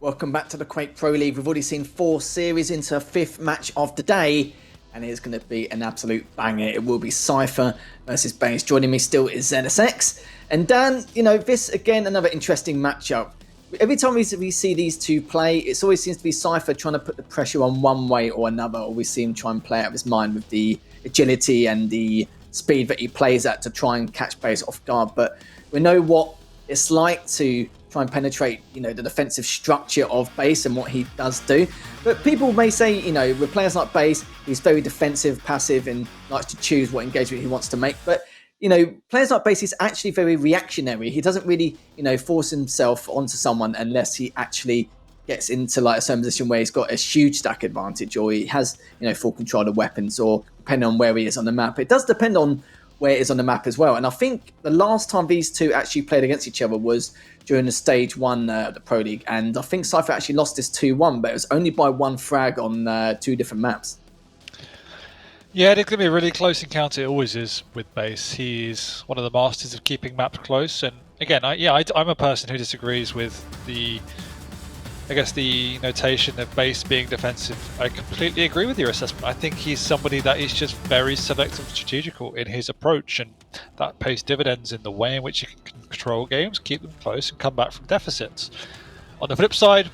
Welcome back to the Quake Pro League. We've already seen 4 series into a 5th match of the day, and it's going to be an absolute banger. It will be Cypher versus Base. Joining me still is ZSX. And Dan, this again, another interesting matchup. Every time we see these two play, it always seems to be Cypher trying to put the pressure on one way or another, or we see him try and play out of his mind with the agility and the speed that he plays at to try and catch Base off guard. But we know what it's like to try and penetrate, the defensive structure of Base and what he does do. But people may say, with players like Base, he's very defensive, passive, and likes to choose what engagement he wants to make. But, players like Base, he's actually very reactionary. He doesn't really, force himself onto someone unless he actually gets into like a certain position where he's got a huge stack advantage, or he has, full control of weapons, or depending on where he is on the map. It does depend on where it is on the map as well. And I think the last time these two actually played against each other was during the stage 1 of the Pro League. And I think Cypher actually lost this 2-1, but it was only by 1 frag on 2 different maps. Yeah, it's going to be a really close encounter. It always is with Base. He's one of the masters of keeping maps close. And again, I'm a person who disagrees with the notation of Base being defensive. I completely agree with your assessment. I think he's somebody that is just very selective and strategical in his approach, and that pays dividends in the way in which he can control games, keep them close, and come back from deficits. On the flip side,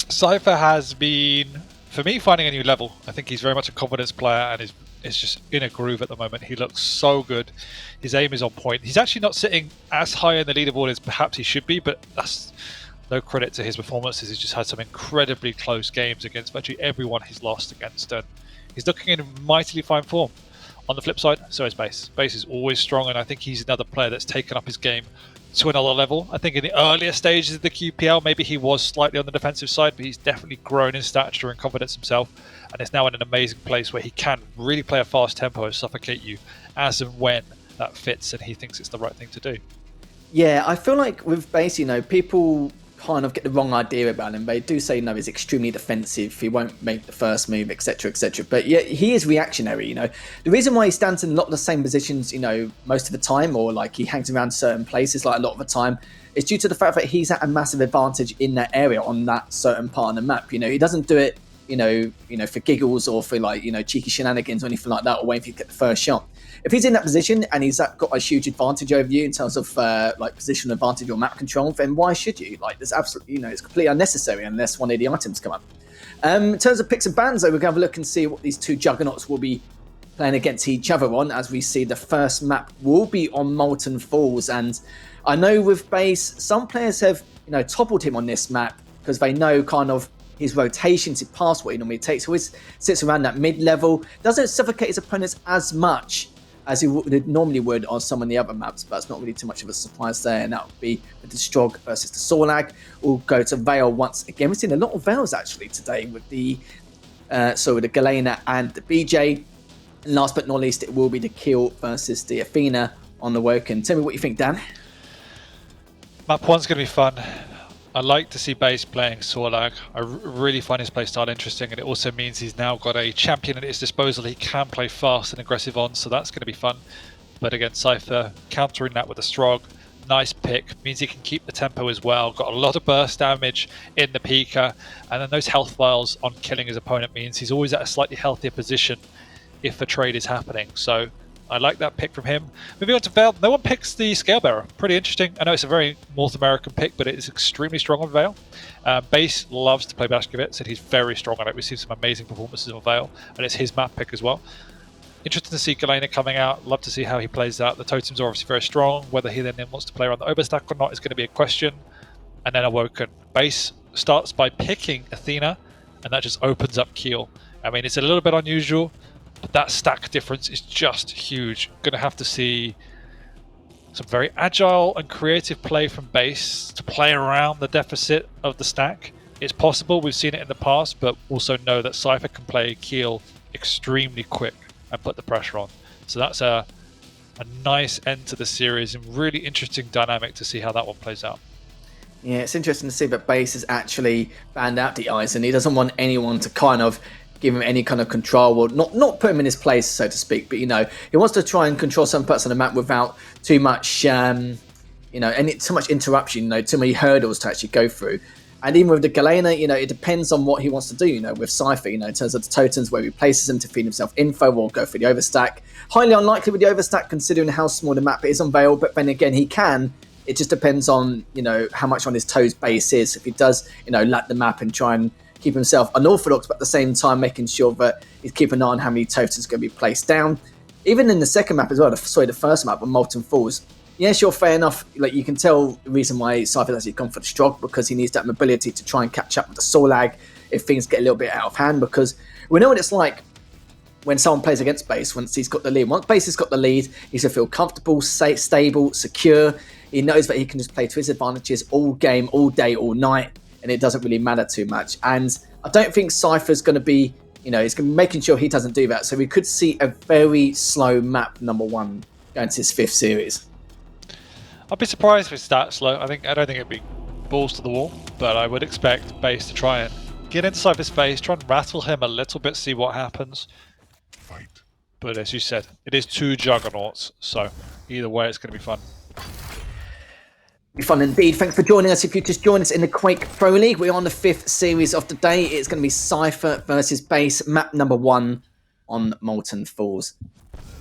Cypher has been, for me, finding a new level. I think he's very much a confidence player and is just in a groove at the moment. He looks so good. His aim is on point. He's actually not sitting as high in the leaderboard as perhaps he should be, but that's no credit to his performances. He's just had some incredibly close games against virtually everyone he's lost against, and he's looking in mightily fine form. On the flip side, so is Base. Base is always strong, and I think he's another player that's taken up his game to another level. I think in the earlier stages of the QPL, maybe he was slightly on the defensive side, but he's definitely grown in stature and confidence himself, and is now in an amazing place where he can really play a fast tempo and suffocate you as and when that fits, and he thinks it's the right thing to do. Yeah, I feel like with Base, people kind of get the wrong idea about him. They do say he's extremely defensive, he won't make the first move, etc, etc. But yeah, he is reactionary. The reason why he stands in a lot of the same positions, most of the time, or like he hangs around certain places like a lot of the time, is due to the fact that he's at a massive advantage in that area on that certain part of the map. He doesn't do it for giggles or for cheeky shenanigans or anything like that, or waiting for you to get the first shot. If he's in that position and he's got a huge advantage over you in terms of position advantage or map control, then why should you? There's absolutely, it's completely unnecessary unless one of the items come up. In terms of picks and bans, though, we're going to have a look and see what these two juggernauts will be playing against each other on. As we see, the first map will be on Molten Falls, and I know with Base, some players have toppled him on this map because they know kind of his rotation to pass what he normally takes. So he sits around that mid-level, doesn't suffocate his opponents as much as he normally would on some of the other maps, but it's not really too much of a surprise there, and that would be the Strog versus the Sorlag. We'll go to Vale once again. We've seen a lot of Vales actually today with the with the Galena and the BJ. And last but not least, it will be the Kill versus the Athena on the Woken. Tell me what you think, Dan. Map 1's going to be fun. I like to see Base playing Sorlag. I really find his playstyle interesting, and it also means he's now got a champion at his disposal he can play fast and aggressive on, so that's going to be fun. But against Cypher, countering that with a Strog, nice pick, means he can keep the tempo as well. Got a lot of burst damage in the Pika, and then those health vials on killing his opponent means he's always at a slightly healthier position if a trade is happening. So I like that pick from him. Moving on to Vale, no one picks the Scalebearer. Pretty interesting. I know it's a very North American pick, but it is extremely strong on Vale. Base loves to play Bashkovitz, and he's very strong on it. We've seen some amazing performances on Vale, and it's his map pick as well. Interesting to see Galena coming out. Love to see how he plays out. The totems are obviously very strong. Whether he then wants to play around the overstack or not is going to be a question. And then Awoken. Base starts by picking Athena, and that just opens up Keel. I mean, it's a little bit unusual, but that stack difference is just huge. Going to have to see some very agile and creative play from Base to play around the deficit of the stack. It's possible, we've seen it in the past, but also know that Cypher can play Keel extremely quick and put the pressure on. So that's a nice end to the series, and really interesting dynamic to see how that one plays out. Yeah, it's interesting to see that Base has actually banned out the Ice, and he doesn't want anyone to kind of give him any kind of control, or not put him in his place, so to speak. But he wants to try and control some parts of the map without too much, too much interruption, too many hurdles to actually go through. And even with the Galena, you know, it depends on what he wants to do, you know, with Cypher, you know, in terms of the totems, where he places them to feed himself info or go for the overstack. Highly unlikely with the overstack considering how small the map is on Vale, but then again, he can. It just depends on, you know, how much on his toes base is. If he does, you know, lap the map and try and keep himself unorthodox, but at the same time making sure that he's keeping an eye on how many totems are going to be placed down. Even in the second map as well, the first map on Molten Falls, yeah, sure, fair enough. Like, you can tell the reason why Cypher's actually gone for the Strogg, because he needs that mobility to try and catch up with the Solag if things get a little bit out of hand, because we know what it's like when someone plays against Base once he's got the lead. Once Base has got the lead, he's going to feel comfortable, safe, stable, secure. He knows that he can just play to his advantages all game, all day, all night, and it doesn't really matter too much. And I don't think Cypher's going to be, you know, he's going to be making sure he doesn't do that. So we could see a very slow map number 1 going to his 5th series. I'd be surprised if it's that slow. I don't think it'd be balls to the wall, but I would expect Base to try and get inside his face, try and rattle him a little bit, see what happens. Fight. But as you said, it is 2 juggernauts, so either way it's going to be fun. Be fun indeed. Thanks for joining us. If you just joined us in the Quake Pro League, we're on the 5th series of the day. It's going to be Cypher versus Base, map number 1 on Molten Falls.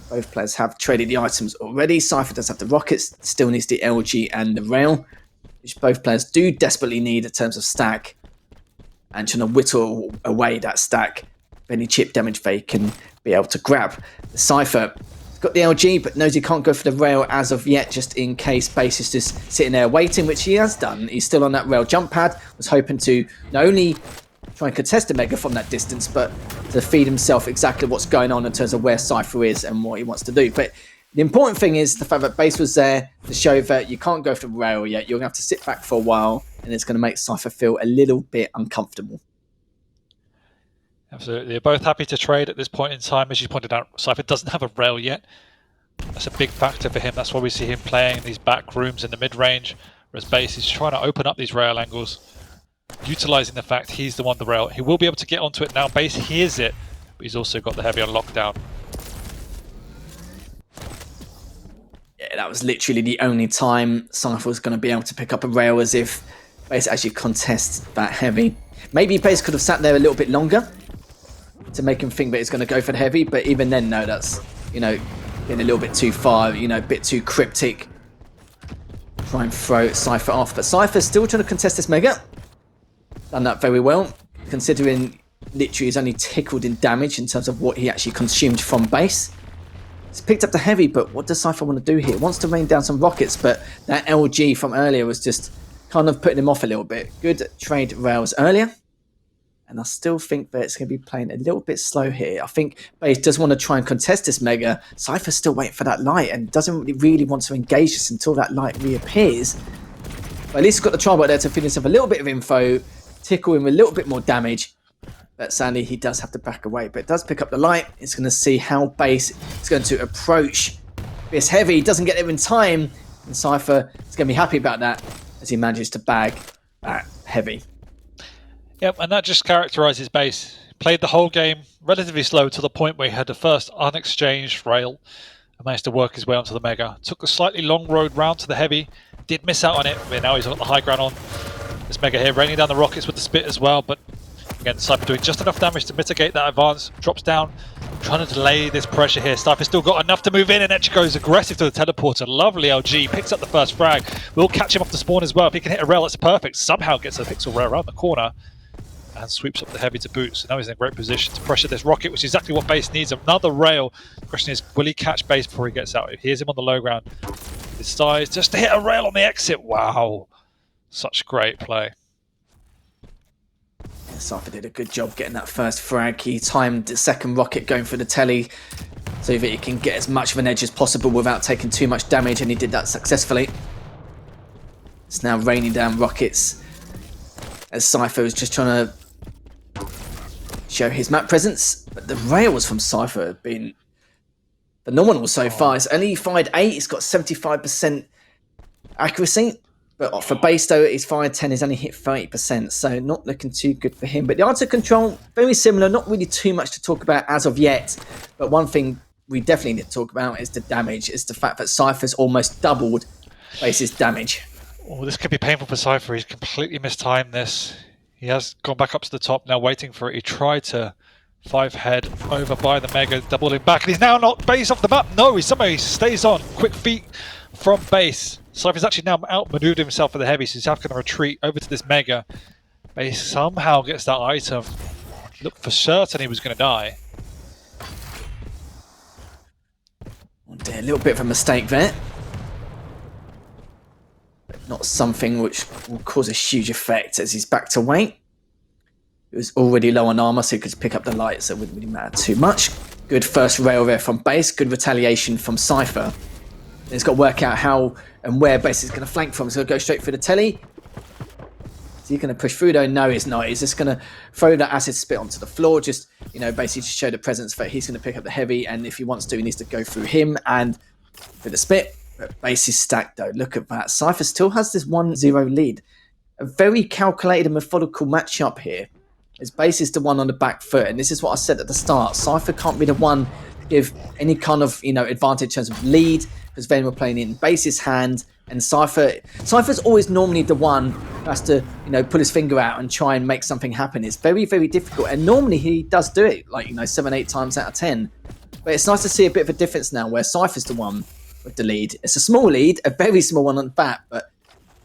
Both players have traded the items already. Cypher does have the rockets, still needs the LG and the rail, which both players do desperately need in terms of stack, and trying to whittle away that stack of any chip damage they can be able to grab. The Cypher has got the LG, but knows he can't go for the rail as of yet, just in case Base is just sitting there waiting, which he has done. He's still on that rail jump pad, was hoping to not only try and contest the Mega from that distance, but to feed himself exactly what's going on in terms of where Cypher is and what he wants to do. But the important thing is the fact that Base was there to show that you can't go for the rail yet. You're going to have to sit back for a while, and it's going to make Cypher feel a little bit uncomfortable. Absolutely. They're both happy to trade at this point in time. As you pointed out, Cypher doesn't have a rail yet. That's a big factor for him. That's why we see him playing these back rooms in the mid-range, whereas Base is trying to open up these rail angles, utilising the fact he's the one the rail. He will be able to get onto it now. Base hears it, but he's also got the heavy on lockdown. Yeah, that was literally the only time Cypher was going to be able to pick up a rail, as if Base actually contests that heavy. Maybe Base could have sat there a little bit longer to make him think that he's going to go for the heavy, but even then, no, that's, you know, getting a little bit too far, you know, a bit too cryptic. Try and throw Cypher off, but Cypher's still trying to contest this Mega. Done that very well, considering literally he's only tickled in damage in terms of what he actually consumed from Base. He's picked up the heavy, but what does Cypher want to do here? He wants to rain down some rockets, but that LG from earlier was just kind of putting him off a little bit. Good trade rails earlier, and I still think that it's going to be playing a little bit slow here. I think Base does want to try and contest this Mega. Cypher's still waiting for that light and doesn't really want to engage this until that light reappears. But at least he's got the Tribal there to feed himself a little bit of info, tickle him with a little bit more damage, but sadly he does have to back away. But it does pick up the light. It's going to see how Base is going to approach this heavy. He doesn't get there in time, and Cypher is going to be happy about that as he manages to bag that heavy. Yep, and that just characterises Base. Played the whole game relatively slow to the point where he had the first unexchanged rail and managed to work his way onto the Mega. Took a slightly long road round to the heavy, did miss out on it, but now he's got the high ground on this Mega here, raining down the rockets with the spit as well, but again, Cypher doing just enough damage to mitigate that advance, drops down, trying to delay this pressure here. Cypher's still got enough to move in, and Etch goes aggressive to the teleporter. Lovely LG, picks up the first frag, will catch him off the spawn as well. If he can hit a rail, that's perfect. Somehow gets a pixel rail around the corner and sweeps up the heavy to boot. So now he's in a great position to pressure this rocket, which is exactly what Base needs. Another rail. The question is, will he catch Base before he gets out? If he hears him on the low ground, his size just to hit a rail on the exit. Wow, such great play. Cypher did a good job getting that first frag. He timed the second rocket going for the telly so that he can get as much of an edge as possible without taking too much damage, and he did that successfully. It's now raining down rockets as Cypher is just trying to show his map presence. But the rails from Cypher have been phenomenal so far. It's only fired 8, it's got 75% accuracy. But for Base though, his fire 10 is only hit 30%, so not looking too good for him. But the answer control, very similar, not really too much to talk about as of yet. But one thing we definitely need to talk about is the damage, is the fact that Cypher's almost doubled Base's damage. Oh, this could be painful for Cypher. He's completely mistimed this. He has gone back up to the top, now waiting for it. He tried to 5-head over by the Mega, doubling back, and he's now knocked Base off the map. No, he stays on. Quick feet from Base. Cypher's actually now outmaneuvered himself for the heavy, so he's having to retreat over to this Mega. Base somehow gets that item. Looked for certain he was going to die. Oh dear, a little bit of a mistake there. But not something which will cause a huge effect as he's back to weight. It was already low on armor, so he could pick up the light, so it wouldn't really matter too much. Good first rail there from Base, good retaliation from Cypher. He's got to work out how and where Base is going to flank from. He's going to go straight for the telly. Is he going to push through though? No, he's not. He's just going to throw that acid spit onto the floor, just, you know, basically to show the presence that he's going to pick up the heavy, and if he wants to, he needs to go through him and for the spit. But Base is stacked though. Look at that. Cypher still has this 1-0 lead. A very calculated and methodical matchup here. His Base is the one on the back foot, and this is what I said at the start. Cypher can't be the one to give any kind of, you know, advantage in terms of lead, because then we're playing in Base's hand, and Cypher's always normally the one who has to, you know, put his finger out and try and make something happen. It's very, very difficult, and normally he does do it, like, you know, 7-8 times out of 10. But it's nice to see a bit of a difference now, where Cypher's the one with the lead. It's a small lead, a very small one on the bat, but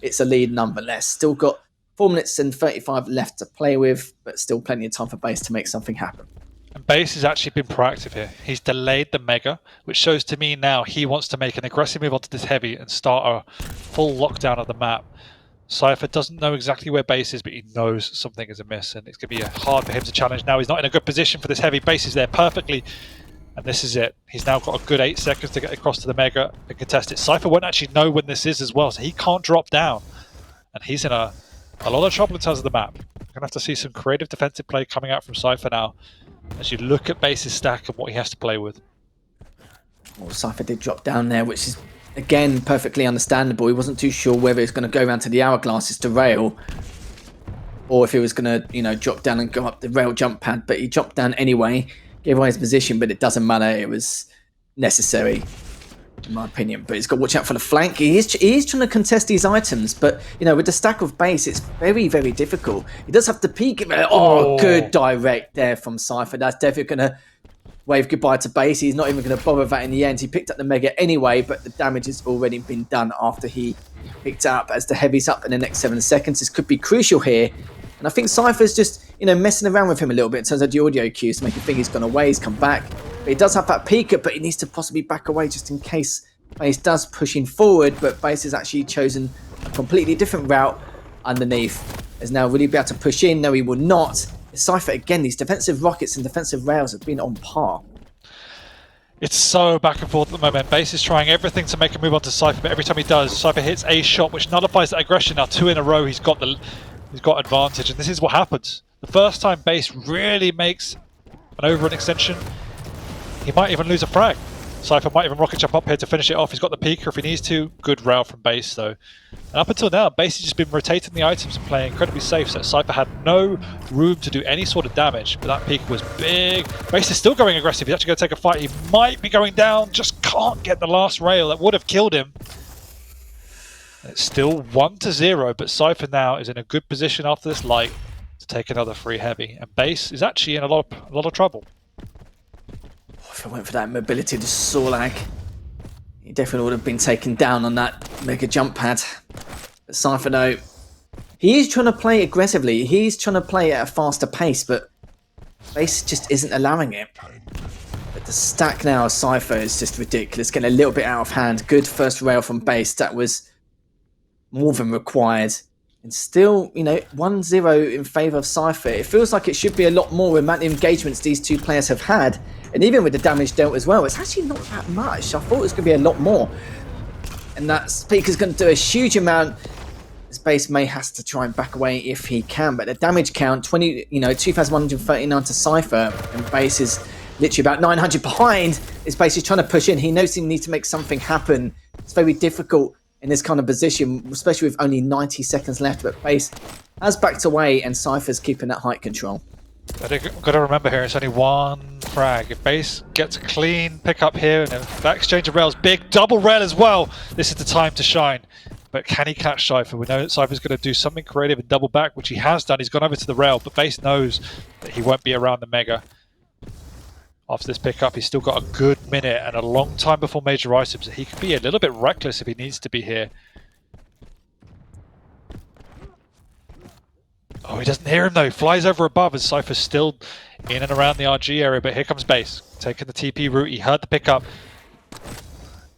it's a lead nonetheless. Still got 4 minutes and 35 left to play with, but still plenty of time for Base to make something happen. And Base has actually been proactive here. He's delayed the Mega, which shows to me now he wants to make an aggressive move onto this heavy and start a full lockdown of the map. Cypher doesn't know exactly where Base is, but he knows something is amiss, and it's going to be hard for him to challenge now. He's not in a good position for this heavy. Base is there perfectly, and this is it. He's now got a good 8 seconds to get across to the Mega and contest it. Cypher won't actually know when this is as well, so he can't drop down. And he's in a lot of trouble in terms of the map. We're going to have to see some creative defensive play coming out from Cypher now, as you look at Base's stack and what he has to play with. Well, Cypher did drop down there, which is, again, perfectly understandable. He wasn't too sure whether he was going to go around to the hourglasses to rail, or if he was going to, you know, drop down and go up the rail jump pad. But he dropped down anyway, gave away his position, but it doesn't matter. It was necessary, in my opinion. But he's got to watch out for the flank. He is trying to contest these items, but, you know, with the stack of Base, it's very, very difficult. He does have to peek. Oh, good direct there from Cypher. That's definitely going to wave goodbye to Base. He's not even going to bother with that in the end. He picked up the Mega anyway, but the damage has already been done after he picked up. As the heavy's up in the next 7 seconds, this could be crucial here. And I think Cypher's just, you know, messing around with him a little bit in terms of the audio cues to make him think he's gone away, he's come back. But he does have that peeker, but he needs to possibly back away just in case Base does push in forward. But Base has actually chosen a completely different route underneath. Is now really be able to push in. No, he will not. Cypher, again, these defensive rockets and defensive rails have been on par. It's so back and forth at the moment. Base is trying everything to make a move onto Cypher, but every time he does, Cypher hits a shot which nullifies that aggression. Now 2 in a row, he's got advantage, and this is what happens. The first time Base really makes an over an extension, he might even lose a frag. Cypher might even rocket jump up here to finish it off. He's got the peeker if he needs to. Good rail from Base though. And up until now, Base has just been rotating the items and playing incredibly safe, so Cypher had no room to do any sort of damage, but that peeker was big. Base is still going aggressive. He's actually going to take a fight. He might be going down, just can't get the last rail. That would have killed him. It's still 1-0, but Cypher now is in a good position after this light to take another free heavy. And Base is actually in a lot of trouble. If I went for that mobility to Sorlag, he definitely would have been taken down on that Mega jump pad. But Cypher, though, he is trying to play aggressively. He's trying to play at a faster pace, but Base just isn't allowing it. But the stack now of Cypher is just ridiculous, getting a little bit out of hand. Good first rail from Base. That was more than required. And still, you know, 1-0 in favour of Cypher. It feels like it should be a lot more with the amount of engagements these two players have had. And even with the damage dealt as well, it's actually not that much. I thought it was going to be a lot more. And that Speaker's going to do a huge amount. This Base may has to try and back away if he can. But the damage count, 2,139 to Cypher. And Base is literally about 900 behind. This Base is trying to push in. He knows he needs to make something happen. It's very difficult in this kind of position, especially with only 90 seconds left. But Base has backed away and Cypher's keeping that height control. But you've got to remember here, it's only one frag. If Base gets a clean pick up here, and that exchange of rails, big double rail as well, this is the time to shine. but can he catch Cypher? We know that Cypher's going to do something creative and double back, which he has done. He's gone over to the rail, but Base knows that he won't be around the Mega. After this pickup, he's still got a good minute and a long time before major items. He could be a little bit reckless if he needs to be here. Oh, he doesn't hear him though. He flies over above and Cypher's still in and around the RG area, but here comes Base, taking the TP route. He heard the pickup.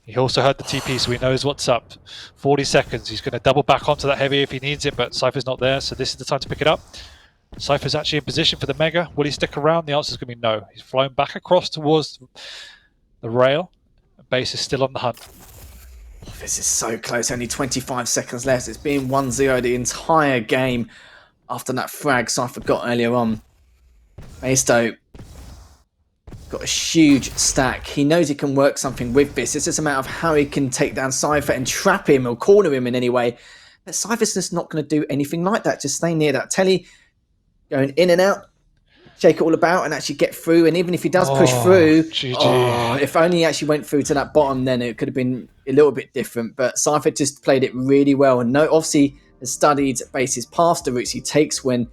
He also heard the TP, so he knows what's up. 40 seconds. He's going to double back onto that heavy if he needs it, but Cypher's not there, so this is the time to pick it up. Cypher's actually in position for the Mega. Will he stick around? The answer is going to be no. He's flying back across towards the rail. Base is still on the hunt. This is so close. Only 25 seconds left. It's been 1-0 the entire game after that frag Cypher got earlier on. Base, though, got a huge stack. He knows he can work something with this. It's just a matter of how he can take down Cypher and trap him or corner him in any way. But Cypher's just not going to do anything like that. Just stay near that telly, going in and out, shake it all about and actually get through. And even if he does push through, if only he actually went through to that bottom, then it could have been a little bit different. But Cypher just played it really well. And obviously has studied Base's past, the routes he takes when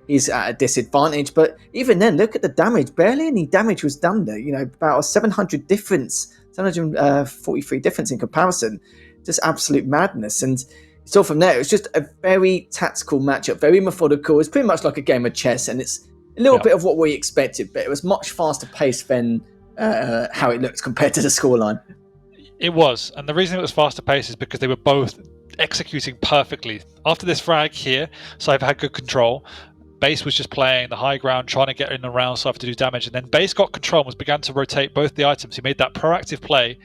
he's at a disadvantage. But even then, look at the damage. Barely any damage was done there. You know, about a 700 difference, 743 difference in comparison. Just absolute madness. And so from there, it was just a very tactical matchup, very methodical. It's pretty much like a game of chess, and it's a little bit of what we expected, but it was much faster paced than how it looked compared to the scoreline. It was, and the reason it was faster paced is because they were both executing perfectly. After this frag here, Cypher had good control. Base was just playing the high ground, trying to get in around Cypher to do damage, and then Base got control and began to rotate both the items. He made that proactive play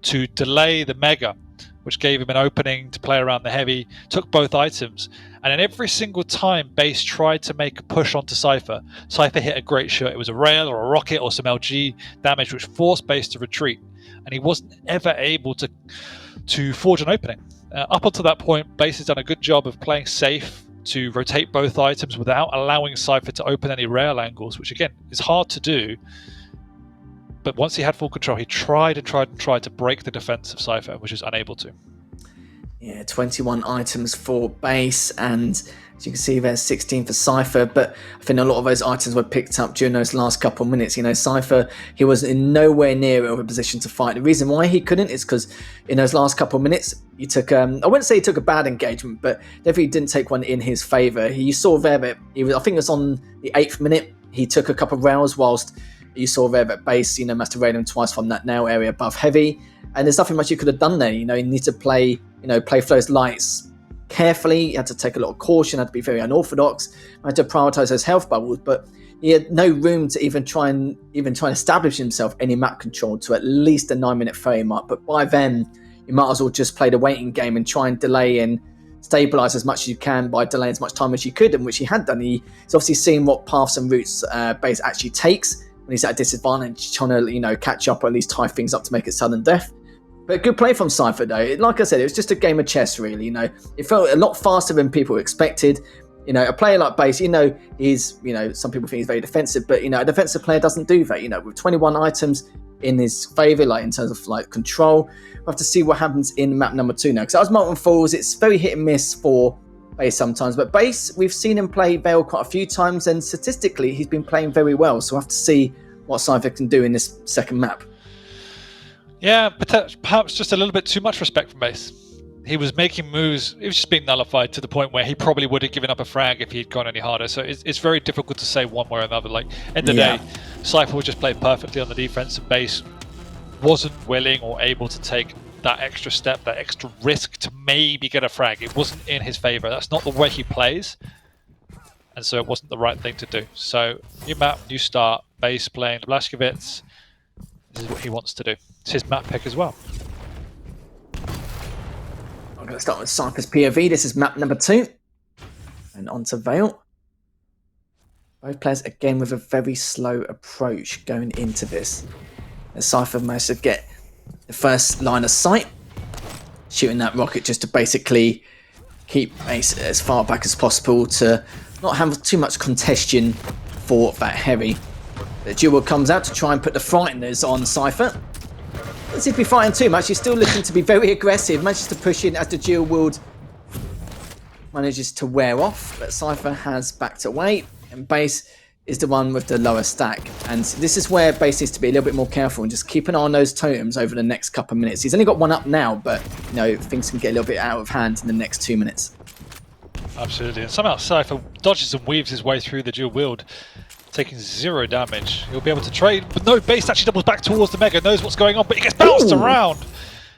to delay the Mega, which gave him an opening to play around the heavy, took both items, and then every single time Base tried to make a push onto Cypher, Cypher hit a great shot. It was a rail or a rocket or some LG damage, which forced Base to retreat, and he wasn't ever able to forge an opening. Up until that point, Base has done a good job of playing safe to rotate both items without allowing Cypher to open any rail angles, which again is hard to do. But once he had full control, he tried and tried and tried to break the defense of Cypher, which is unable to. Yeah, 21 items for Base, and as you can see there's 16 for Cypher, but I think a lot of those items were picked up during those last couple of minutes. You know, Cypher, he was in nowhere near a position to fight. The reason why he couldn't is because in those last couple of minutes, he took, I wouldn't say he took a bad engagement, but definitely didn't take one in his favour. You saw there that he was, I think it was on the 8th minute, he took a couple of rails whilst you saw there that Base, must have raided him twice from that nail area above heavy. And there's nothing much you could have done there. You need to play, play for those lights carefully. You had to take a lot of caution, had to be very unorthodox. You had to prioritise those health bubbles, but he had no room to even try and establish himself any map control to at least a 9-minute frame mark. But by then, you might as well just play the waiting game and try and delay and stabilise as much as you can by delaying as much time as you could, and which he had done. He's obviously seen what paths and routes Base actually takes when he's at a disadvantage, trying to catch up or at least tie things up to make it sudden death. But good play from Cypher though. Like I said, it was just a game of chess really. It felt a lot faster than people expected. A player like Base, he's, some people think he's very defensive, but a defensive player doesn't do that. With 21 items in his favour, in terms of control, we'll have to see what happens in map number 2 now. Because that was Molten Falls. It's very hit and miss for Base sometimes, but Base, we've seen him play Veil quite a few times, and statistically he's been playing very well, so we'll have to see what Cypher can do in this second map. Yeah, perhaps just a little bit too much respect from Base. He was making moves, it was just being nullified to the point where he probably would have given up a frag if he had gone any harder, so it's very difficult to say one way or another. End of the day, Cypher was just played perfectly on the defense, and Base wasn't willing or able to take that extra step, that extra risk to maybe get a frag. It wasn't in his favour. That's not the way he plays, and so it wasn't the right thing to do. So new map, new start, Base playing Blazkowicz. This is what he wants to do. It's his map pick as well. I'm going to start with Cypher's POV. This is map number 2, and on to Veil. Both players again with a very slow approach going into this. As Cypher managed to get the first line of sight, shooting that rocket just to basically keep Base as far back as possible to not have too much congestion for that heavy. The duel comes out to try and put the frighteners on Cypher. doesn't seem to be fighting too much. He's still looking to be very aggressive. Manages to push in as the dual wield manages to wear off, but Cypher has backed away, and Base is the one with the lower stack. And this is where Base needs to be a little bit more careful and just keep an eye on those totems over the next couple of minutes. He's only got one up now, but you know, things can get a little bit out of hand in the next 2 minutes. Absolutely, and somehow Cypher dodges and weaves his way through the dual wield, taking 0 damage. He'll be able to trade, but no, Base actually doubles back towards the Mega, knows what's going on, but he gets bounced around.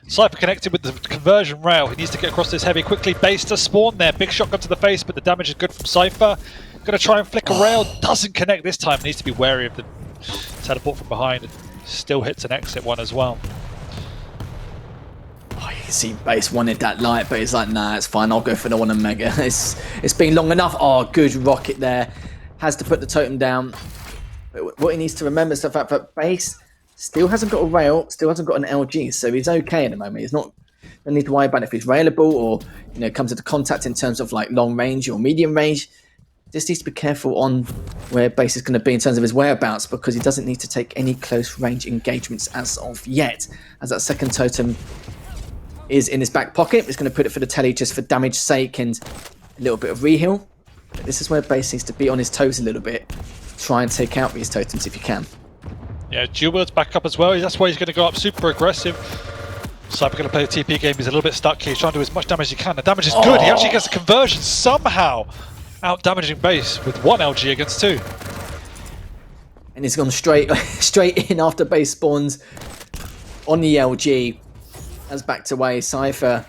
Cypher connected with the conversion rail. He needs to get across this heavy quickly. Base does spawn there. Big shotgun to the face, but the damage is good from Cypher. Going to try and flick a rail. Doesn't connect this time. Needs to be wary of the teleport from behind. Still hits an exit one as well. Oh, you can see Base wanted that light, but he's like, nah, it's fine. I'll go for the one and Mega. It's been long enough. Oh, good rocket there. Has to put the totem down. But what he needs to remember is the fact that Base still hasn't got a rail, still hasn't got an LG, so he's okay at the moment. He's not don't need to worry about if he's railable or comes into contact in terms of like long range or medium range. Just needs to be careful on where Base is going to be in terms of his whereabouts, because he doesn't need to take any close range engagements as of yet. As that second totem is in his back pocket, he's going to put it for the telly just for damage sake and a little bit of reheal. But this is where Base needs to be on his toes a little bit. Try and take out these totems if you can. Yeah, dual wield's back up as well. That's why he's going to go up super aggressive. Cypher going to play the TP game. He's a little bit stuck here. He's trying to do as much damage as he can. The damage is good. He actually gets a conversion somehow. Out damaging Base with 1 LG against 2. And he's gone straight in after Base spawns on the LG. Has backed away. Cypher,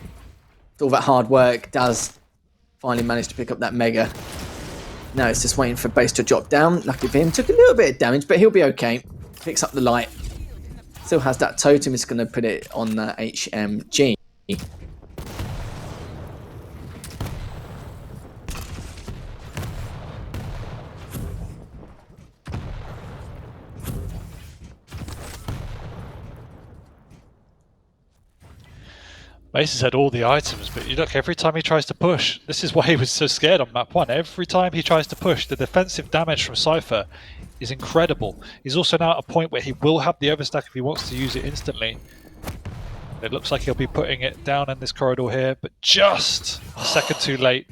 with all that hard work, does finally manage to pick up that Mega. Now it's just waiting for Base to drop down. Lucky for him. Took a little bit of damage, but he'll be okay. Picks up the light. Still has that totem. It's going to put it on the HMG. Base has had all the items, but you look, every time he tries to push, this is why he was so scared on map 1. Every time he tries to push, the defensive damage from Cypher is incredible. He's also now at a point where he will have the overstack if he wants to use it instantly. It looks like he'll be putting it down in this corridor here, but just a second too late.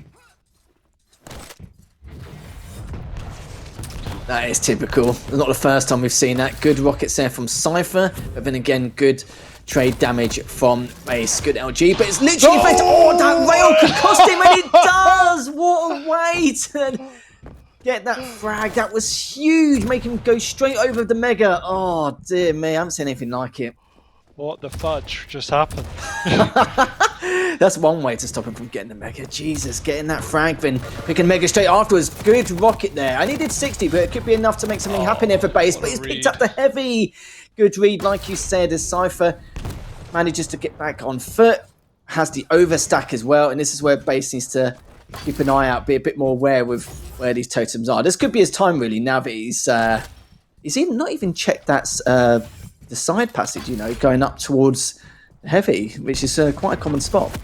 That is typical. It's not the first time we've seen that. Good rockets there from Cypher, but then again, good trade damage from Base. Good LG, but it's literally effective. Oh, that rail could cost him, and it does! What a way to get that frag. That was huge, making him go straight over the Mega. Oh, dear me, I haven't seen anything like it. What the fudge just happened? That's one way to stop him from getting the Mega. Jesus, getting that frag, then picking Mega straight afterwards. Good rocket there. I needed 60, but it could be enough to make something happen here for Base. But he's picked up the heavy. Good read, like you said, as Cypher manages to get back on foot. Has the overstack as well, and this is where Base needs to keep an eye out, be a bit more aware with where these totems are. This could be his time, really, now that he's not even checked that's the side passage, going up towards heavy, which is quite a common spot.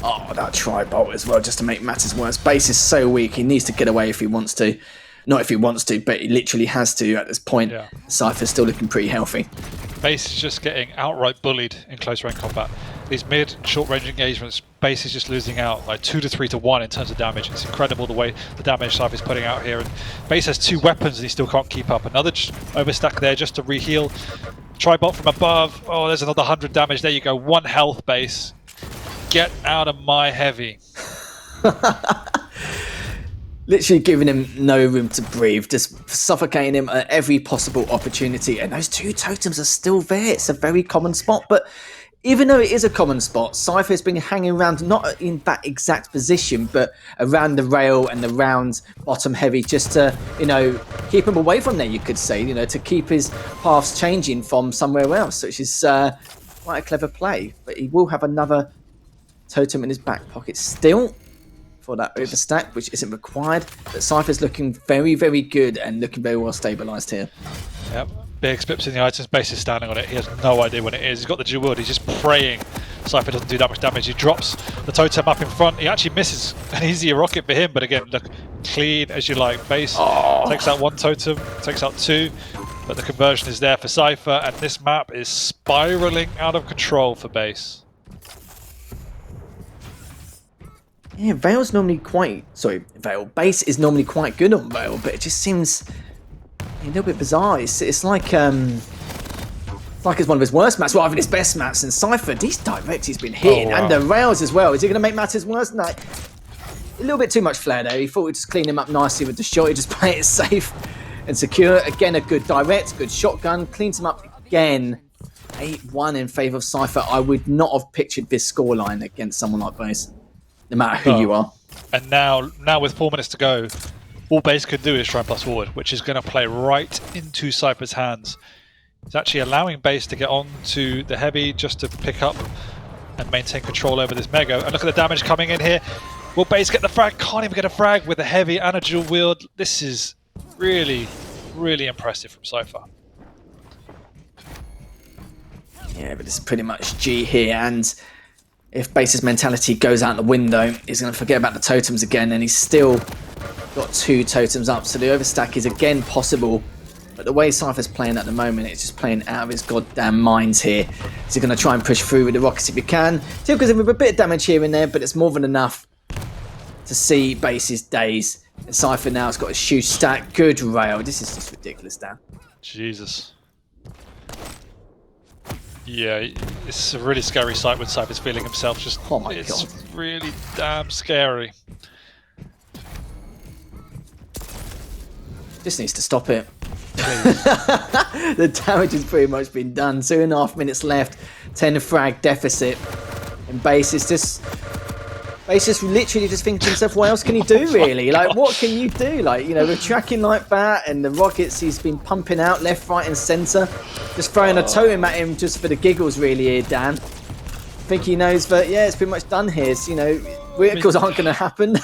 Oh, that tri-bolt as well, just to make matters worse. Base is so weak, he needs to get away if he wants to. Not if he wants to, but he literally has to at this point. Yeah. Cypher's still looking pretty healthy. Base is just getting outright bullied in close range combat. These mid, short range engagements, Base is just losing out like 2 to 3 to 1 in terms of damage. It's incredible the way the damage Cypher's putting out here. And Base has 2 weapons and he still can't keep up. Another overstack there just to reheal. Tri-bolt from above. Oh, there's another 100 damage. There you go. 1 health, Base. Get out of my heavy. Literally giving him no room to breathe, just suffocating him at every possible opportunity. And those 2 totems are still there. It's a very common spot, but even though it is a common spot, Cypher's been hanging around not in that exact position, but around the rail and around bottom heavy, just to, keep him away from there, you could say, to keep his paths changing from somewhere else, which is quite a clever play. But he will have another totem in his back pocket still for that overstack, which isn't required. But Cypher's looking very, very good and looking very well stabilised here. Yep. Big splips in the items, Base is standing on it. He has no idea when it is. He's got the dual wield. He's just praying Cypher doesn't do that much damage. He drops the totem up in front. He actually misses an easier rocket for him, but again, look, clean as you like. Base takes out 1 totem, takes out 2. But the conversion is there for Cypher, and this map is spiraling out of control for base. Yeah, Veil's normally quite... Sorry, Veil. Base is normally quite good on Veil, but it just seems a little bit bizarre. It's like it's one of his worst maps, rather than his best maps. And Cypher, these directs he's been hitting, and the rails as well. Is he going to make matters worse? No. A little bit too much flair there. He thought he'd just clean him up nicely with the shot. He just play it safe and secure. Again, a good direct, good shotgun. Cleans him up again. 8-1 in favour of Cypher. I would not have pictured this scoreline against someone like Base, no matter who you are. And now with 4 minutes to go, all Base could do is try and plus forward, which is going to play right into Cypher's hands. It's actually allowing Base to get on to the heavy just to pick up and maintain control over this Mego. And look at the damage coming in here. Will Base get the frag? Can't even get a frag with the heavy and a dual wield. This is really, really impressive from Cypher. Yeah, but it's pretty much G here, and if Base's mentality goes out the window, he's going to forget about the totems again, and he's still got 2 totems up, so the overstack is again possible. But the way Cypher's playing at the moment, it's just playing out of his goddamn minds here. Is he going to try and push through with the rockets if he can? Still gives him a bit of damage here and there, but it's more than enough to see Base's days. And Cypher now has got a huge stack. Good rail. This is just ridiculous, Dan. Jesus. Yeah, it's a really scary sight when Cypher's feeling himself. Just, oh my it's God. really damn scary. Just needs to stop it. The damage has pretty much been done. 2.5 minutes left. 10 frag deficit. And Base just literally just thinking to himself, what else can he do really? Like, what can you do? Like, you know, we're tracking like that, and the rockets he's been pumping out left, right, and centre. Just throwing a totem at him just for the giggles, really, here, Dan. I think he knows that, yeah, it's pretty much done here. So, you know, miracles aren't going to happen.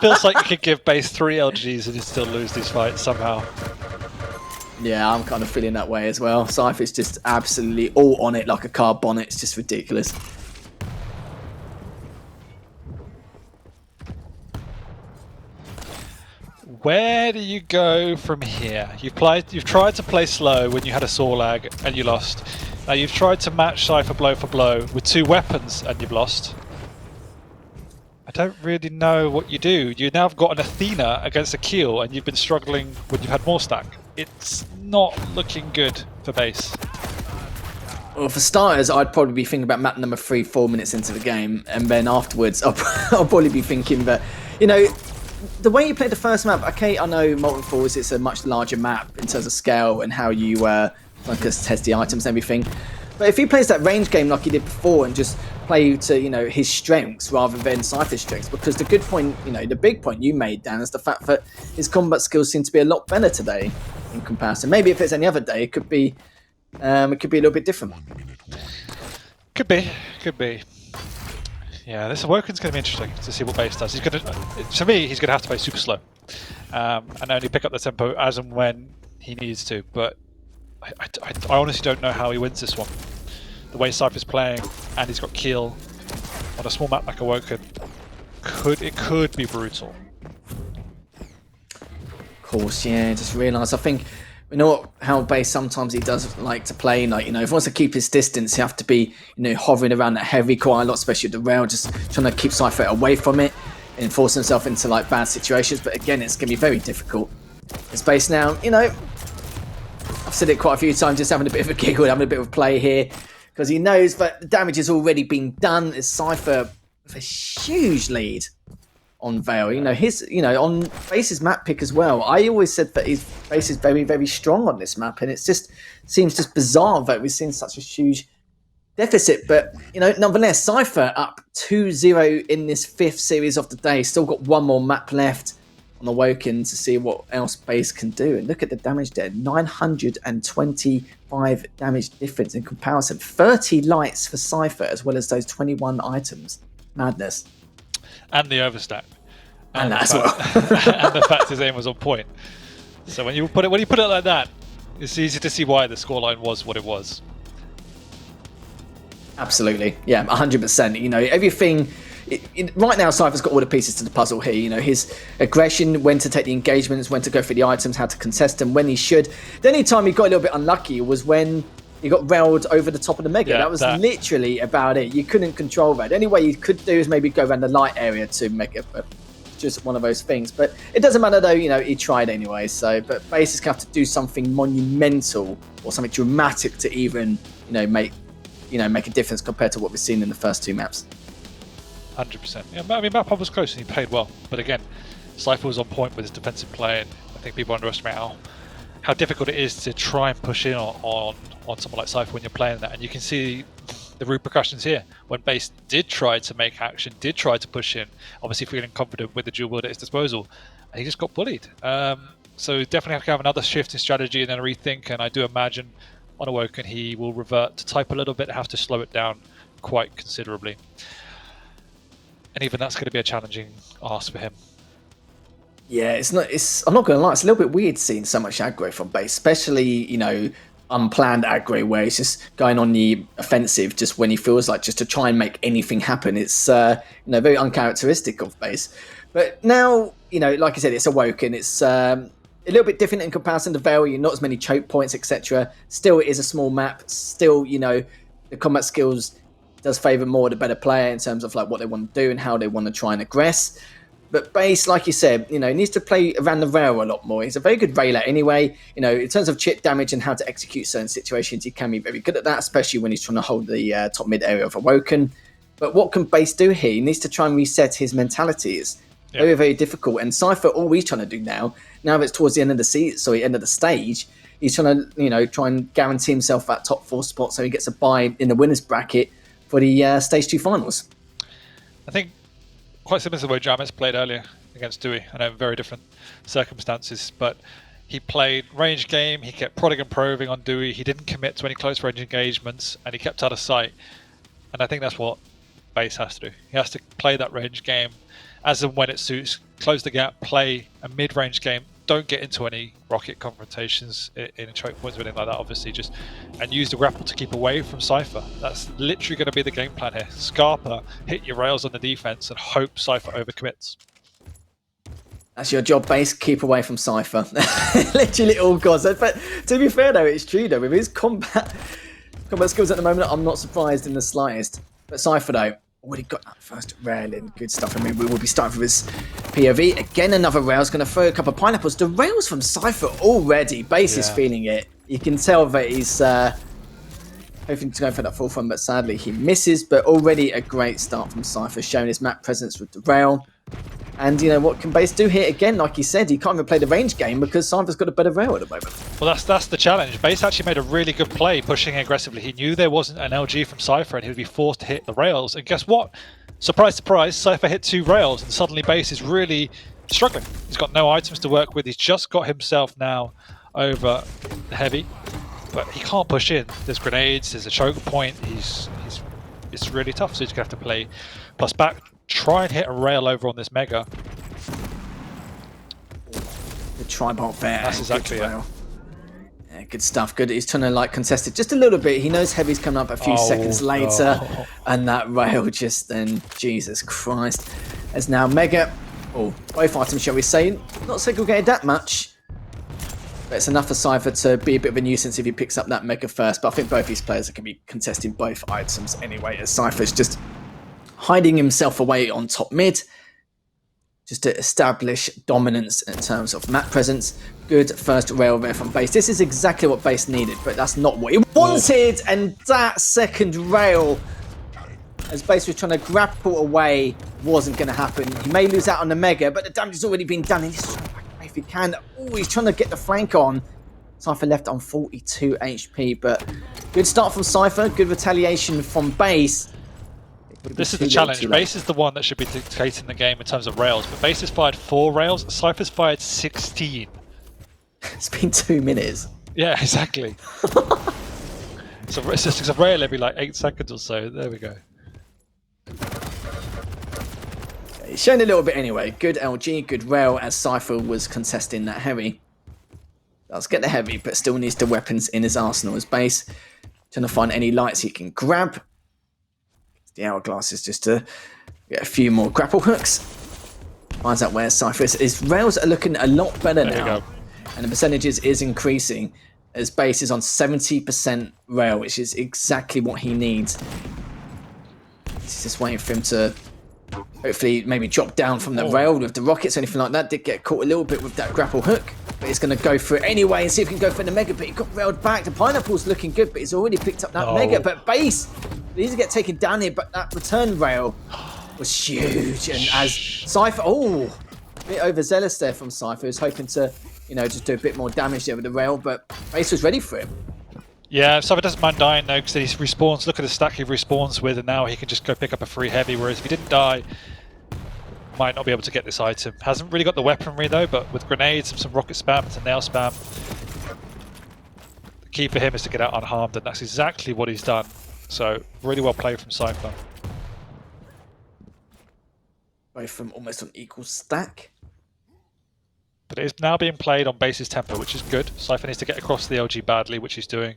Feels like you could give Base 3 LGs and you'd still lose these fights somehow. Yeah, I'm kind of feeling that way as well. Cypher's just absolutely all on it like a car bonnet. It's just ridiculous. Where do you go from here? You've tried to play slow when you had a Sorlag and you lost. Now you've tried to match Cypher blow for blow with 2 weapons and you've lost. I don't really know what you do. You now have got an Athena against a Keel and you've been struggling when you've had more stack. It's not looking good for Base. Well, for starters, I'd probably be thinking about map number 3 4 minutes into the game, and then afterwards I'll probably be thinking that, you know, the way you played the first map, okay, I know Molten Falls, it's a much larger map in terms of scale and how you test the items and everything. But if he plays that range game like he did before and just play to, you know, his strengths rather than Cypher's strengths, because the good point, you know, the big point you made, Dan, is the fact that his combat skills seem to be a lot better today in comparison. Maybe if it's any other day, it could be a little bit different. Could be. Yeah, this Awoken's going to be interesting to see what Base does. To me, he's going to have to play super slow and only pick up the tempo as and when he needs to. But I honestly don't know how he wins this one. The way Cypher's playing, and he's got Keel on a small map like Awoken, it could be brutal. Of course, yeah. Just realised. I think you know how Base sometimes he does like to play. Like, you know, if he wants to keep his distance, you have to be, you know, hovering around that heavy quite a lot, especially at the rail, just trying to keep Cypher away from it and force himself into like bad situations. But again, it's going to be very difficult. It's Base now, you know. I've said it quite a few times, just having a bit of a giggle, having a bit of a play here, because he knows that the damage has already been done. It's Cypher with a huge lead on Veil. You know, on Base's map pick as well. I always said that his Base is very, very strong on this map, and it just seems just bizarre that we've seen such a huge deficit. But, you know, nonetheless, Cypher up 2-0 in this 5th series of the day. Still got one more map left on Awoken to see what else Base can do. And look at the damage there. 925 damage difference in comparison. 30 lights for Cypher, as well as those 21 items. Madness. And the overstack. And that as well. And the fact his aim was on point. So when you put it like that, it's easy to see why the scoreline was what it was. Absolutely. Yeah, 100%. You know, everything right now, Cypher's got all the pieces to the puzzle here. You know, his aggression, when to take the engagements, when to go for the items, how to contest them, when he should. The only time he got a little bit unlucky was when he got railed over the top of the Mega. Yeah, that was literally about it. You couldn't control that. The only way you could do is maybe go around the light area to make it just one of those things. But it doesn't matter though, you know, he tried anyway. So, but Base is going to have to do something monumental or something dramatic to even, make a difference compared to what we've seen in the first 2 maps. 100%. Yeah, I mean, Map was close and he played well. But again, Cypher was on point with his defensive play, and I think people underestimate how difficult it is to try and push in on someone like Cypher when you're playing that. And you can see the repercussions here. When Base did try to make action, did try to push in, obviously feeling confident with the dual wield at his disposal, and he just got bullied. So definitely have to have another shift in strategy and then a rethink, and I do imagine on Awoken he will revert to type a little bit, have to slow it down quite considerably. And even that's going to be a challenging ask for him. Yeah, I'm not going to lie, it's a little bit weird seeing so much aggro from Base, especially, unplanned aggro where he's just going on the offensive just when he feels like, just to try and make anything happen. It's, very uncharacteristic of Base. But now, like I said, it's Awoken. It's a little bit different in comparison to Veil. You're not as many choke points, etc. Still, it is a small map. Still, the combat skills does favour more the better player in terms of like what they want to do and how they want to try and aggress. But Base, like you said, needs to play around the rail a lot more. He's a very good railer anyway. In terms of chip damage and how to execute certain situations, he can be very good at that, especially when he's trying to hold the top mid area of Awoken. But what can Base do here? He needs to try and reset his mentality. It's very, very difficult. And Cypher, all he's trying to do now that it's towards the end of the end of the stage, he's trying to, try and guarantee himself that top 4 spot so he gets a bye in the winner's bracket for the Stage 2 finals. I think quite similar to the way Jamis played earlier against Dewey. I know very different circumstances, but he played range game, he kept prodding and probing on Dewey, he didn't commit to any close range engagements, and he kept out of sight. And I think that's what Base has to do. He has to play that range game as and when it suits, close the gap, play a mid-range game, don't get into any rocket confrontations in choke points or anything like that, obviously, and use the grapple to keep away from Cypher. That's literally going to be the game plan here. Scarpa, hit your rails on the defense and hope Cypher overcommits. That's your job, Base. Keep away from Cypher. Literally all gods. But to be fair though, it's true though. With his combat skills at the moment, I'm not surprised in the slightest. But Cypher though, already got that first rail in. Good stuff. I mean, we will be starting with his POV. Again, another rail's going to throw a couple of pineapples. The rails from Cypher already. Base is feeling it. You can tell that he's hoping to go for that full front, but sadly he misses. But already a great start from Cypher, showing his map presence with the rail. And what can Base do here? Again, like he said, he can't even play the range game because Cypher's got a better rail at the moment. Well, that's the challenge. Base actually made a really good play pushing aggressively. He knew there wasn't an LG from Cypher and he would be forced to hit the rails. And guess what? Surprise, surprise, Cypher hit 2 rails and suddenly Base is really struggling. He's got no items to work with. He's just got himself now over Heavy, but he can't push in. There's grenades, there's a choke point. It's really tough, so he's going to have to play plus back. Try and hit a rail over on this Mega. The tribal there. That's exactly it. Yeah, good stuff. Good. He's trying to contest it just a little bit. He knows Heavy's coming up a few seconds later, and that rail just then. Jesus Christ. As now Mega. Both items, shall we say, not segregated that much. But it's enough for Cypher to be a bit of a nuisance if he picks up that Mega first. But I think both these players are going to be contesting both items anyway, as Cypher's just hiding himself away on top mid, just to establish dominance in terms of map presence. Good first rail there from Base. This is exactly what Base needed, but that's not what he wanted. And that second rail, as Base was trying to grapple away, wasn't going to happen. He may lose out on the Mega, but the damage has already been done. And he's trying to back away if he can. He's trying to get the flank on. Cypher left on 42 HP, but good start from Cypher. Good retaliation from Base. This is the challenge. Base is the one that should be dictating the game in terms of rails, but Base has fired 4 rails, Cypher's fired 16. It's been 2 minutes. Yeah, exactly. So it's just a rail every 8 seconds or so. There we go. He's shown a little bit anyway. Good LG, good rail, as Cypher was contesting that Heavy. Does get the Heavy, but still needs the weapons in his arsenal as Base. Trying to find any lights he can grab. The hourglass is just to Get a few more grapple hooks. Finds out where Cypher is. His rails are looking a lot better now. And the percentages is increasing as base is on 70% rail, which is exactly what he needs. He's just waiting for him to hopefully maybe drop down from the rail with the rockets or anything like that. Did get caught a little bit with that grapple hook, but he's going to go for it anyway and see if he can go for the mega, but he got railed back. The Pineapple's looking good, but he's already picked up that mega, but base needs to get taken down here, but that return rail was huge. And as Cypher, a bit overzealous there from Cypher, who's hoping to, you know, just do a bit more damage there with the rail, but base was ready for him. Yeah, Cypher doesn't mind dying though, because he respawns. Look at the stack he respawns with, and now he can just go pick up a free heavy, whereas if he didn't die, might not be able to get this item. Hasn't really got the weaponry though, but with grenades and some rocket spam, some nail spam, the key for him is to get out unharmed, and that's exactly what he's done. So, really well played from Cypher. Both from almost on equal stack. But it is now being played on base's tempo, which is good. Cypher needs to get across the LG badly, which he's doing.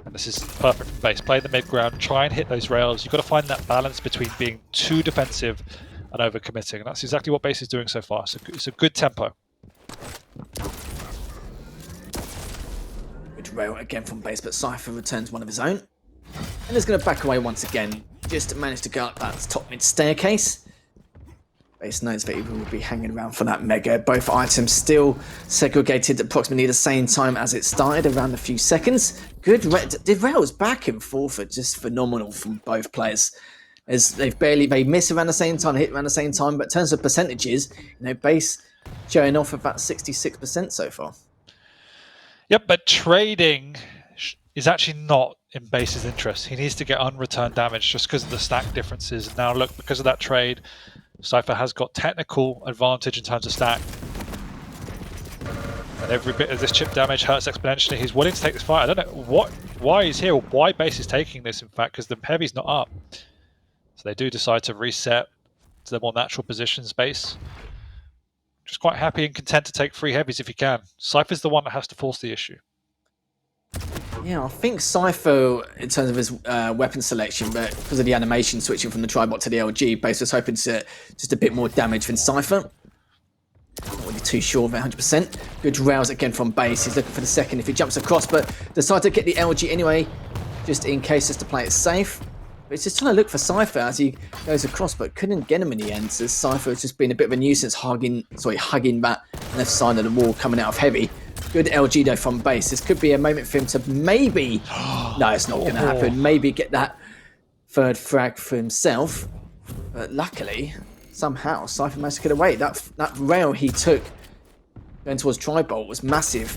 And this is perfect from base. Play the mid ground, try and hit those rails. You've got to find that balance between being too defensive and overcommitting. And that's exactly what base is doing so far. So it's a good tempo. Good rail again from base, but Cypher returns one of his own. And is going to back away once again. Just managed to go up that top mid staircase. Base knows that he will be hanging around for that mega. Both items still segregated approximately the same time as it started, around a few seconds. Good. The rails back and forth are just phenomenal from both players. As they miss around the same time, hit around the same time, but in terms of percentages, you know, base showing off about 66% so far. Yep, but trading is actually not in base's interest. He needs to get unreturned damage just because of the stack differences. And now look, because of that trade, Cypher has got technical advantage in terms of stack. And every bit of this chip damage hurts exponentially. He's willing to take this fight. I don't know why he's here or why base is taking this, in fact, because the heavy's not up. So they do decide to reset to the more natural positions base. Just quite happy and content to take free heavies if he can. Cypher's the one that has to force the issue. Yeah, I think Cypher, in terms of his weapon selection, but because of the animation switching from the Tribot to the LG, base was hoping to just a bit more damage from Cypher. Not really too sure of it 100%. Good rails again from base. He's looking for the second if he jumps across, but decided to get the LG anyway, just in case, just to play it safe. But he's just trying to look for Cypher as he goes across, but couldn't get him in the end. So Cypher has just been a bit of a nuisance, hugging that left side of the wall coming out of heavy. Good LG though from base. This could be a moment for him to maybe... No, it's not going to happen. Maybe get that third frag for himself. But luckily, somehow, Cypher managed to get away. That rail he took going towards Tribolt was massive.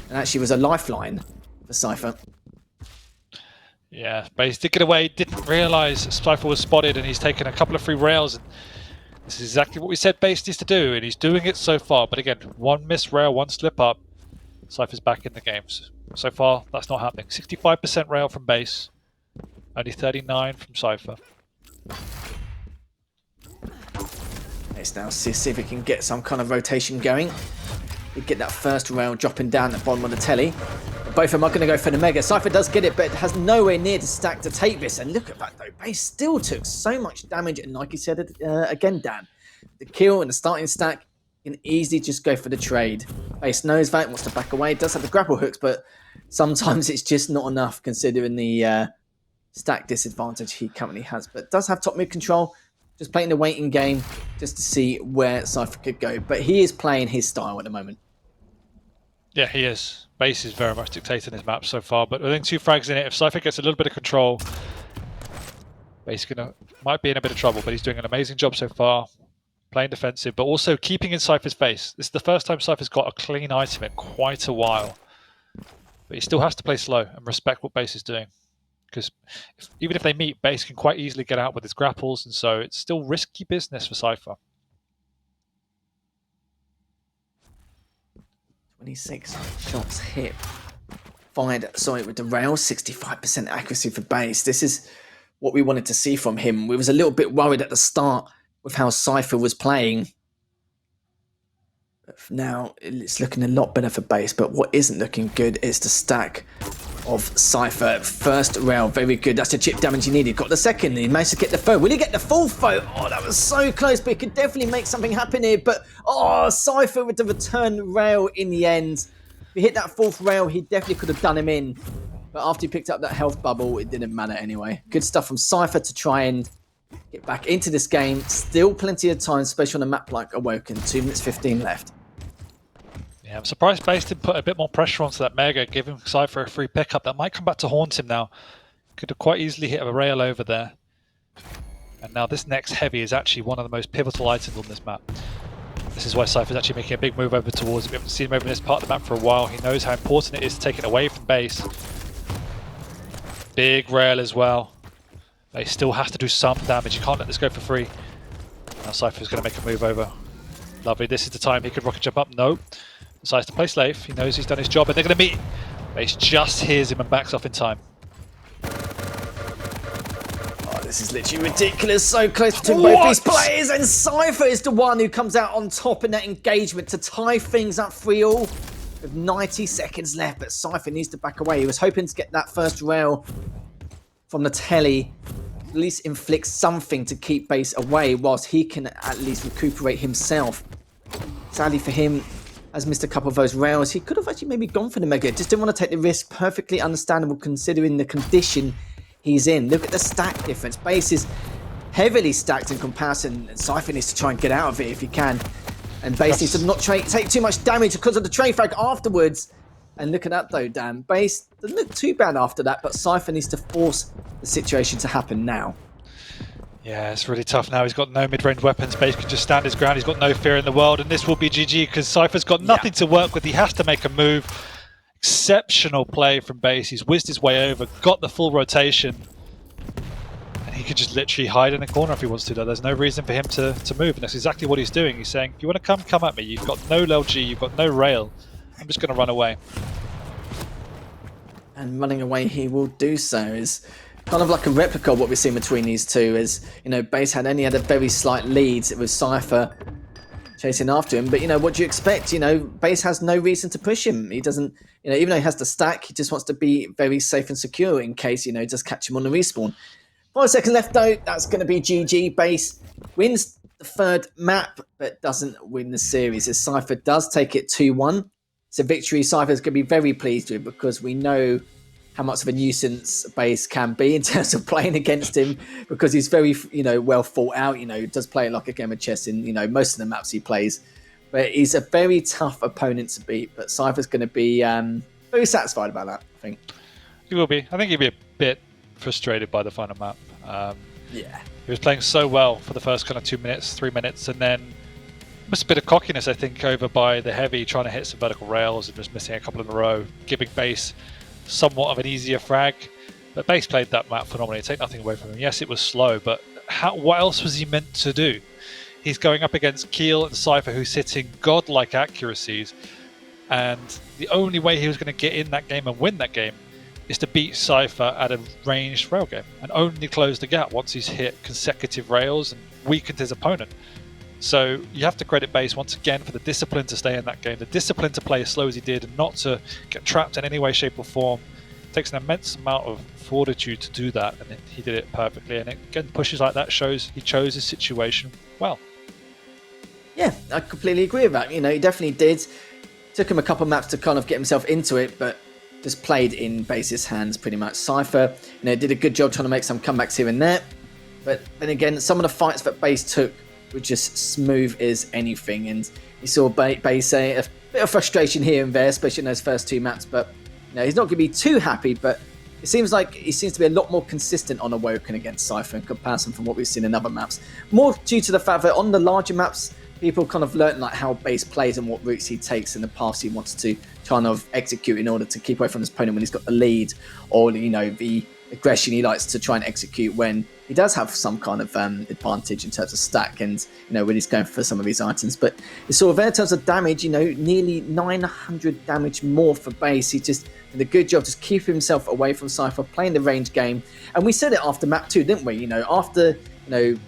And actually was a lifeline for Cypher. Yeah, base did get away. Didn't realise Cypher was spotted, and he's taken a couple of free rails. And this is exactly what we said base needs to do, and he's doing it so far. But again, one missed rail, one slip up. Cypher's back in the games. So far, that's not happening. 65% rail from base, only 39 from Cypher. Let's now see if we can get some kind of rotation going. We get that first rail dropping down at the bottom of the telly. Both of them are going to go for the mega. Cypher does get it, but has nowhere near the stack to take this. And look at that though, base still took so much damage. And like you said again, Dan, the kill and the starting stack can easily just go for the trade. Base knows that, wants to back away, does have the grapple hooks, but sometimes it's just not enough considering the stack disadvantage he currently has. But does have top mid control, just playing the waiting game just to see where Cypher could go. But he is playing his style at the moment. Yeah, he is. Base is very much dictating his map so far, but I think 2 frags in it. If Cypher gets a little bit of control, Base might be in a bit of trouble, but he's doing an amazing job so far. Playing defensive, but also keeping in Cypher's face. This is the first time Cypher's got a clean item in quite a while. But he still has to play slow and respect what Base is doing. Because even if they meet, Base can quite easily get out with his grapples, and so it's still risky business for Cypher. 26 shots hit. Fired, with the rail, 65% accuracy for Base. This is what we wanted to see from him. We was a little bit worried at the start with how Cypher was playing. But now it's looking a lot better for Base, but what isn't looking good is the stack. of Cypher. First rail, very good. That's the chip damage he needed. Got the second, he managed to get the third. Will he get the fourth though? Oh, that was so close, but he could definitely make something happen here. But, Cypher with the return rail in the end. If he hit that fourth rail, he definitely could have done him in. But after he picked up that health bubble, it didn't matter anyway. Good stuff from Cypher to try and get back into this game. Still plenty of time, especially on a map like Awoken. 2 minutes 15 left. Yeah, I'm surprised Base didn't put a bit more pressure onto that Mega, giving Cypher a free pickup. That might come back to haunt him now. Could have quite easily hit a rail over there. And now this next heavy is actually one of the most pivotal items on this map. This is why Cypher's actually making a big move over towards it. We haven't seen him over in this part of the map for a while. He knows how important it is to take it away from Base. Big rail as well. Base still has to do some damage. You can't let this go for free. Now Cypher's going to make a move over. Lovely. This is the time he could rocket jump up. No. Decides to play safe. He knows he's done his job and they're going to meet. Base just hears him and backs off in time. This is literally ridiculous. So close between both these players, and Cypher is the one who comes out on top in that engagement to tie things up 3-all with 90 seconds left. But Cypher needs to back away. He was hoping to get that first rail from the telly, at least inflict something to keep Base away whilst he can at least recuperate himself. Sadly for him, has missed a couple of those rails. He could have actually maybe gone for the Mega. Just didn't want to take the risk. Perfectly understandable considering the condition he's in. Look at the stack difference. Base is heavily stacked in comparison. Cypher needs to try and get out of it if he can. And Base needs to not take too much damage because of the train frag afterwards. And look at that though, Dan. Base doesn't look too bad after that, but Cypher needs to force the situation to happen now. Yeah, it's really tough now. He's got no mid-range weapons. Base can just stand his ground. He's got no fear in the world. And this will be GG because Cypher's got nothing to work with. He has to make a move. Exceptional play from Base. He's whizzed his way over, got the full rotation. And he could just literally hide in a corner if he wants to. There's no reason for him to move. And that's exactly what he's doing. He's saying, if you want to come at me. You've got no LG, you've got no rail. I'm just going to run away. And running away he will do so. Is kind of like a replica of what we've seen between these two. As you know, Base only had a very slight lead. It was Cypher chasing after him, but what do you expect? Base has no reason to push him. He doesn't, even though he has the stack, he just wants to be very safe and secure in case, just catch him on the respawn. 5 seconds left though, that's going to be GG. Base wins the third map, but doesn't win the series as Cypher does take it 2-1. It's a victory Cypher's going to be very pleased with because we know how much of a nuisance Base can be in terms of playing against him because he's very, well thought out, does play like a game of chess in, most of the maps he plays. But he's a very tough opponent to beat, but Cypher's going to be very satisfied about that, I think. He will be. I think he'll be a bit frustrated by the final map. Yeah. He was playing so well for the first kind of 2 minutes, 3 minutes, and then just a bit of cockiness, I think, over by the Heavy, trying to hit some vertical rails and just missing a couple in a row, giving Base somewhat of an easier frag. But Base played that map phenomenally. Take nothing away from him. Yes, it was slow, but what else was he meant to do? He's going up against Keel and Cypher, who's hitting godlike accuracies, and the only way he was going to get in that game and win that game is to beat Cypher at a ranged rail game and only close the gap once he's hit consecutive rails and weakened his opponent. So you have to credit Base once again for the discipline to stay in that game, the discipline to play as slow as he did and not to get trapped in any way, shape or form. It takes an immense amount of fortitude to do that, and he did it perfectly. And again, pushes like that shows he chose his situation well. Yeah, I completely agree with that. He definitely did. Took him a couple of maps to kind of get himself into it, but just played in Base's hands pretty much. Cypher, did a good job trying to make some comebacks here and there. But then again, some of the fights that Base took were just smooth as anything. And you saw Base say a bit of frustration here and there, especially in those first 2 maps. But he's not going to be too happy, but it seems like he seems to be a lot more consistent on Awoken against Cypher in comparison from what we've seen in other maps. More due to the fact that on the larger maps, people kind of learn how Base plays and what routes he takes and the paths he wants to kind of execute in order to keep away from his opponent when he's got the lead, or the aggression he likes to try and execute when he does have some kind of advantage in terms of stack and when he's going for some of these items. But you saw there in terms of damage, nearly 900 damage more for Base. He just did a good job just keeping himself away from Cypher, playing the range game. And we said it after map 2, didn't we? After the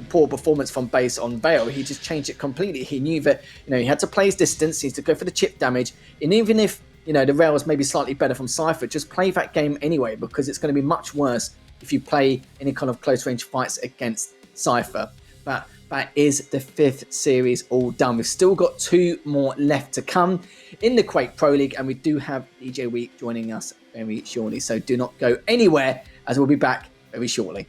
poor performance from Base on Vale, he just changed it completely. He knew that he had to play his distance, he had to go for the chip damage, and even if the rails may be slightly better from Cypher, just play that game anyway, because it's going to be much worse if you play any kind of close range fights against Cypher. But that is the 5th series all done. We've still got 2 more left to come in the Quake Pro League, and we do have DJ Week joining us very shortly. So do not go anywhere, as we'll be back very shortly.